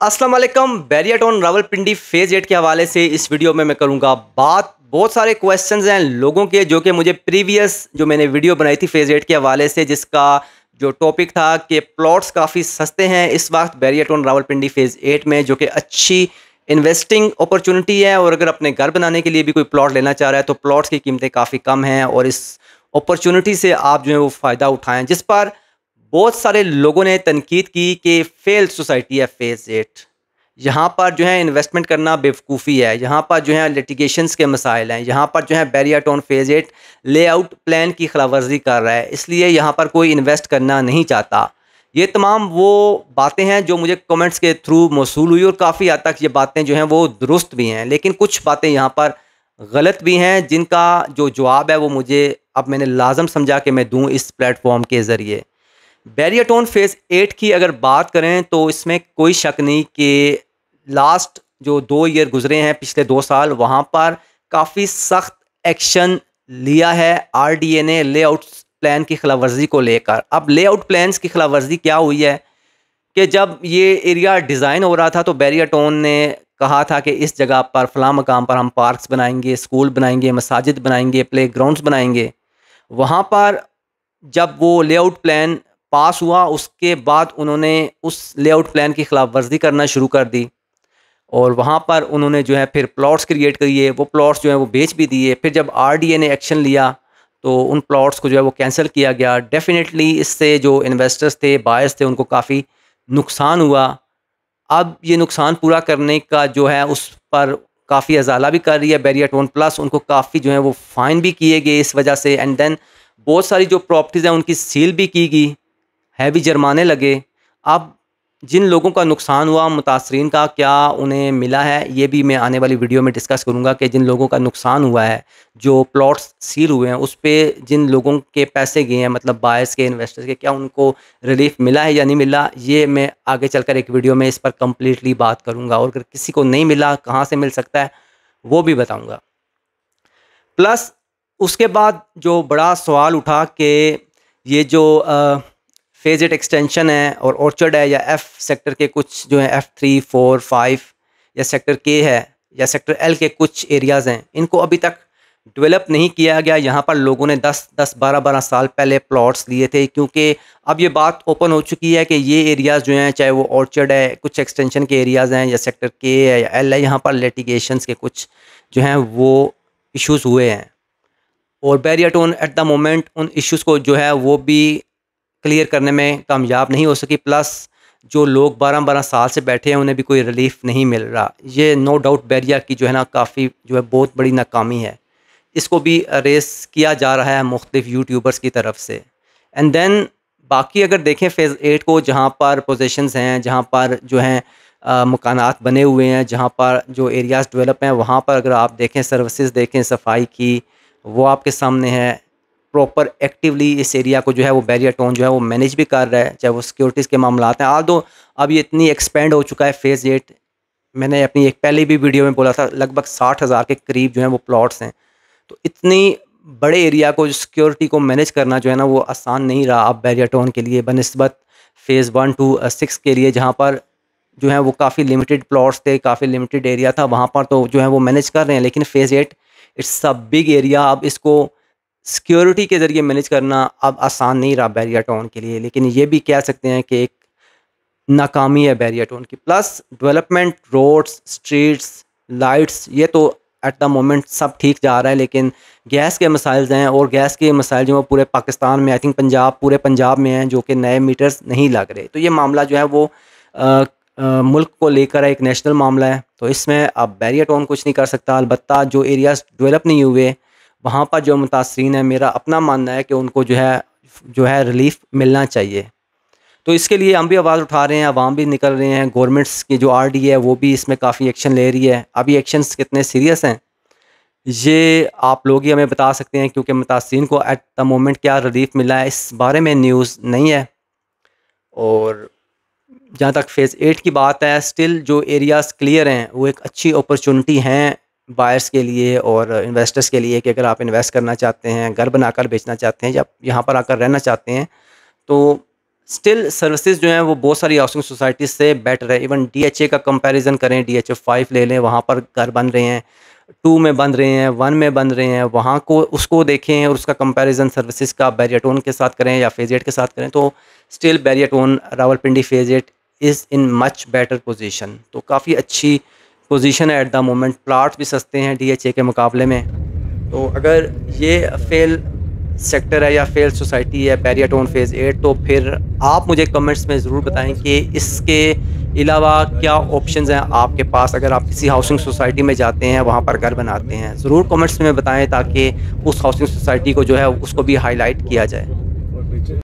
अस्सलाम वालेकुम। बैरियटॉन रावलपिंडी फेज़ 8 के हवाले से इस वीडियो में मैं करूंगा बात। बहुत सारे क्वेश्चंस हैं लोगों के जो कि मुझे प्रीवियस जो मैंने वीडियो बनाई थी फेज़ 8 के हवाले से, जिसका जो टॉपिक था कि प्लॉट्स काफ़ी सस्ते हैं इस वक्त बैरियटॉन रावलपिंडी फेज़ 8 में, जो कि अच्छी इन्वेस्टिंग अपॉर्चुनिटी है। और अगर अपने घर बनाने के लिए भी कोई प्लॉट लेना चाह रहा है तो प्लॉट्स की कीमतें काफ़ी कम हैं और इस अपॉर्चुनिटी से आप जो है वो फ़ायदा उठाएँ। जिस पर बहुत सारे लोगों ने तनकीद की कि फेल्ड सोसाइटी है फेज़ 8, यहाँ पर जो है इन्वेस्टमेंट करना बेवकूफ़ी है, यहाँ पर जो है लिटिगेशंस के मसाइल हैं, यहाँ पर जो है बैरियटॉन फेज़ 8 लेआउट प्लान की खिलाफवर्जी कर रहा है, इसलिए यहाँ पर कोई इन्वेस्ट करना नहीं चाहता। ये तमाम वो बातें हैं जो मुझे कमेंट्स के थ्रू मौसूल हुई और काफ़ी हद तक ये बातें जो हैं वो दुरुस्त भी हैं, लेकिन कुछ बातें यहाँ पर गलत भी हैं जिनका जो जवाब है वो मुझे अब मैंने लाजम समझा कि मैं दूँ इस प्लेटफॉर्म के ज़रिए। बैरियटॉन फेज़ 8 की अगर बात करें तो इसमें कोई शक नहीं कि लास्ट जो 2 ईयर गुजरे हैं, पिछले 2 साल, वहाँ पर काफ़ी सख्त एक्शन लिया है आरडीए ने लेआउट प्लान की खिलाफवर्जी को लेकर। अब लेआउट प्लान्स की खिलाफवर्जी क्या हुई है कि जब ये एरिया डिज़ाइन हो रहा था तो बैरियटॉन ने कहा था कि इस जगह पर फ़लाँ मकाम पर हम पार्क्स बनाएंगे, स्कूल बनाएंगे, मसाजिद बनाएंगे, प्ले ग्राउंड्स बनाएंगे। वहाँ पर जब वो लेआउट प्लान पास हुआ उसके बाद उन्होंने उस लेआउट प्लान की खिलाफवर्जी करना शुरू कर दी और वहाँ पर उन्होंने जो है फिर प्लॉट्स क्रिएट किए, वो प्लॉट्स जो है वो बेच भी दिए। फिर जब आरडीए ने एक्शन लिया तो उन प्लॉट्स को जो है वो कैंसिल किया गया। डेफिनेटली इससे जो इन्वेस्टर्स थे, बायर्स थे, उनको काफ़ी नुकसान हुआ। अब ये नुकसान पूरा करने का जो है उस पर काफ़ी अजाला भी कर रही है बैरियटॉन, प्लस उनको काफ़ी जो है वो फ़ाइन भी किए गए इस वजह से। एंड देन बहुत सारी जो प्रॉपर्टीज़ हैं उनकी सील भी की गई, हैवी जुर्माने लगे। अब जिन लोगों का नुकसान हुआ, मुतासरीन का क्या उन्हें मिला है, ये भी मैं आने वाली वीडियो में डिस्कस करूँगा कि जिन लोगों का नुकसान हुआ है, जो प्लॉट्स सील हुए हैं, उस पे जिन लोगों के पैसे गए हैं, मतलब बायर्स के, इन्वेस्टर्स के, क्या उनको रिलीफ मिला है या नहीं मिला, ये मैं आगे चलकर एक वीडियो में इस पर कम्प्लीटली बात करूँगा। और अगर किसी को नहीं मिला, कहाँ से मिल सकता है, वो भी बताऊँगा। प्लस उसके बाद जो बड़ा सवाल उठा कि ये जो फेज़ 8 एक्सटेंशन है और ऑर्चर्ड है या एफ़ सेक्टर के कुछ जो है F3, 4, 5 या सेक्टर के है या सेक्टर एल के कुछ एरियाज़ हैं, इनको अभी तक डेवलप नहीं किया गया। यहाँ पर लोगों ने 10-10, 12-12 साल पहले प्लॉट्स लिए थे, क्योंकि अब ये बात ओपन हो चुकी है कि ये एरियाज़ जो हैं, चाहे वो ऑर्चर्ड है, कुछ एक्सटेंशन के एरियाज़ हैं, या सेक्टर के है या एल है, यहाँ पर लिटिगेशंस के कुछ जो हैं वो इश्यूज़ हुए हैं और बैरियटॉन एट द मोमेंट उन इश्यूज़ को जो है वो भी क्लियर करने में कामयाब नहीं हो सकी। प्लस जो लोग 12-12 साल से बैठे हैं उन्हें भी कोई रिलीफ नहीं मिल रहा। ये नो डाउट बैरियर की जो है ना काफ़ी जो है बहुत बड़ी नाकामी है। इसको भी रेस किया जा रहा है मुख्तलिफ यूट्यूबर्स की तरफ से। एंड देन बाकी अगर देखें फेज़ 8 को, जहाँ पर पोजीशंस हैं, जहाँ पर जो हैं मकानात बने हुए हैं, जहाँ पर जो एरियाज़ डेवलप हैं, वहाँ पर अगर आप देखें, सर्विसेज देखें सफाई की, वो आपके सामने है। प्रॉपर एक्टिवली इस एरिया को जो है वो बैरियटॉन जो है वो मैनेज भी कर रहा है, चाहे वो सिक्योरिटीज़ के मामलात हैं। आल्दो अब ये इतनी एक्सपेंड हो चुका है फेज़ 8, मैंने अपनी एक पहले भी वीडियो में बोला था, लगभग 60,000 के करीब जो है वो प्लॉट्स हैं। तो इतनी बड़े एरिया को सिक्योरिटी को मैनेज करना जो है ना वो आसान नहीं रहा अब बैरियटॉन के लिए बनस्बत फेज़ 1 to 6 के लिए, जहाँ पर जो है वो काफ़ी लिमिटेड प्लॉट्स थे, काफ़ी लिमिटेड एरिया था, वहाँ पर तो जो है वो मैनेज कर रहे हैं। लेकिन phase 8 it's a big area, अब इसको सिक्योरिटी के ज़रिए मैनेज करना अब आसान नहीं रहा बैरियटॉन के लिए। लेकिन ये भी कह सकते हैं कि एक नाकामी है बैरियटॉन की। Plus development, roads, streets, lights, ये तो एट द मोमेंट सब ठीक जा रहा है, लेकिन गैस के मसाइल हैं और गैस के मसाइल जो है पूरे पाकिस्तान में, आई थिंक पंजाब, पूरे पंजाब में हैं, जो कि नए मीटर्स नहीं लग रहे। तो ये मामला जो है वो मुल्क को लेकर एक नेशनल मामला है, तो इसमें अब बैरियटॉन कुछ नहीं कर सकता। अलबत्ता जो एरियाज़ डेवलप नहीं हुए वहाँ पर जो मुतासरीन है, मेरा अपना मानना है कि उनको जो है रिलीफ मिलना चाहिए। तो इसके लिए हम भी आवाज़ उठा रहे हैं, अवाम भी निकल रहे हैं, गवर्नमेंट्स की जो आरडीए है वो भी इसमें काफ़ी एक्शन ले रही है। अभी एक्शंस कितने सीरियस हैं ये आप लोग ही हमें बता सकते हैं, क्योंकि मुतासरीन को एट द मोमेंट क्या रिलीफ मिला है इस बारे में न्यूज़ नहीं है। और जहाँ तक फेज़ 8 की बात है, स्टिल जो एरियाज़ क्लियर हैं वो एक अच्छी अपॉर्चुनिटी हैं बायर्स के लिए और इन्वेस्टर्स के लिए कि अगर आप इन्वेस्ट करना चाहते हैं, घर बनाकर बेचना चाहते हैं या यहाँ पर आकर रहना चाहते हैं, तो स्टिल सर्विसेज जो हैं वो बहुत सारी हाउसिंग सोसाइटीज़ से बेटर है। इवन डीएचए का कंपैरिज़न करें, डीएचए 5 ले लें, वहाँ पर घर बन रहे हैं, 2 में बन रहे हैं, 1 में बन रहे हैं, वहाँ को उसको देखें और उसका कंपैरिज़न सर्विसेज का बैरिएटोन के साथ करें या फेज़ 8 के साथ करें, तो स्टिल बैरिएटोन Rawalpindi phase 8 is in much better position. तो काफ़ी अच्छी पोजीशन है एट द मोमेंट। प्लॉट्स भी सस्ते हैं डीएचए के मुकाबले में। तो अगर ये फेल सेक्टर है या फेल सोसाइटी है बैरिएटोन फेज़ 8, तो फिर आप मुझे कमेंट्स में ज़रूर बताएं कि इसके अलावा क्या ऑप्शंस हैं आपके पास। अगर आप किसी हाउसिंग सोसाइटी में जाते हैं, वहाँ पर घर बनाते हैं, ज़रूर कमेंट्स में बताएं ताकि उस हाउसिंग सोसाइटी को जो है उसको भी हाईलाइट किया जाए।